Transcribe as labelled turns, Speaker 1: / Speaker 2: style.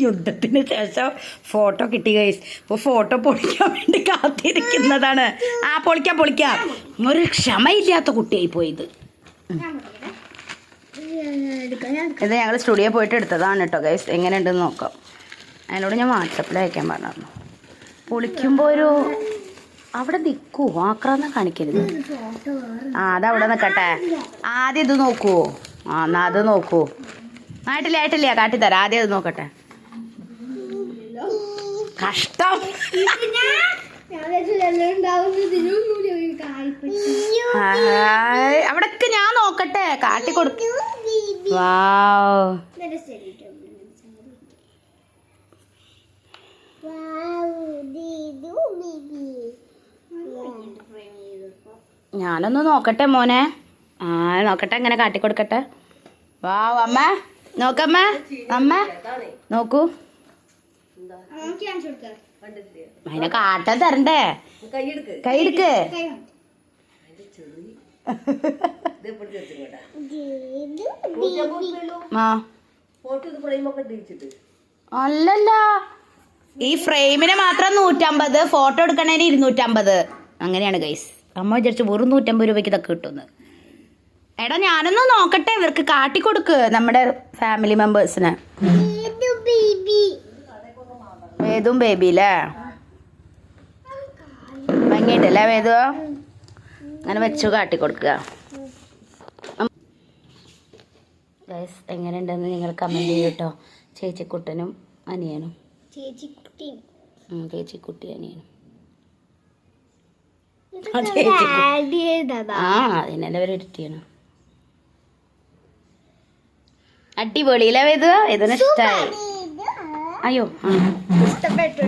Speaker 1: യുദ്ധത്തിന് ശേഷം ഫോട്ടോ കിട്ടി ഗൈസ്. ഇപ്പോൾ ഫോട്ടോ പൊളിക്കാൻ വേണ്ടി കാത്തിരിക്കുന്നതാണ്. ആ പൊളിക്കാം. ഒരു ക്ഷമയില്ലാത്ത കുട്ടിയായി പോയത്. ഇത് ഞങ്ങൾ സ്റ്റുഡിയോ പോയിട്ട് എടുത്തതാണ് കേട്ടോ ഗൈസ്. എങ്ങനെയുണ്ടെന്ന് നോക്കാം. അതിനോട് ഞാൻ വാട്സപ്പിൽ അയക്കാൻ പറഞ്ഞു. പൊളിക്കുമ്പോൾ ഒരു അവിടെ നിൽക്കൂ, ആക്രാന്ന് കാണിക്കരുത്. ആ അതവിടെ നിൽക്കട്ടെ. ആദ്യം ഇത് നോക്കൂ. എന്നാൽ അത് നോക്കൂ. ആയിട്ടില്ല കാട്ടിത്തരാം. ആദ്യം അത് നോക്കട്ടെ. കഷ്ടം. അവിടൊക്കെ ഞാൻ നോക്കട്ടെ, കാട്ടിക്കൊടുക്കും. വാവ്, ഞാനൊന്ന് നോക്കട്ടെ മോനെ. നോക്കട്ടെ, എങ്ങനെ കാട്ടിക്കൊടുക്കട്ടെ. വാവ് അമ്മ നോക്കമ്മ. അമ്മ നോക്കൂ. അതിനെ കാട്ടാൻ തരണ്ടേ? കൈയെടുക്ക്. അല്ലല്ല, ഈ ഫ്രെയിമിന് മാത്രം 150, ഫോട്ടോ എടുക്കണേന് 250. അങ്ങനെയാണ് ഗൈസ്. അമ്മ വിചാരിച്ചു വെറും 150 രൂപയ്ക്ക് ഇതൊക്കെ കിട്ടുമെന്ന്. എടാ ഞാനൊന്ന് നോക്കട്ടെ, ഇവർക്ക് കാട്ടിക്കൊടുക്ക്, നമ്മുടെ ഫാമിലി മെമ്പേഴ്സിന്. വേദും ബേബിയില്ലേ, ഭംഗിയുണ്ടല്ലേ വേദു? അങ്ങനെ വെച്ചു കാട്ടിക്കൊടുക്കുക. ഗൈസ് എങ്ങനെയുണ്ടെന്ന് നിങ്ങൾ കമൻറ്റ് ചെയ്യൂ കേട്ടോ. ചേച്ചിക്കുട്ടനും അനിയനും. ചേച്ചിക്കുട്ടി അനിയനും. അതിനെല്ലാം അവർ എഡിറ്റ് ചെയ്യണം. അടിപൊളിയില്ലേ വേദു? ഇതിന് ഇഷ്ടമായി. അയ്യോ ഇഷ്ടപ്പെട്ടു.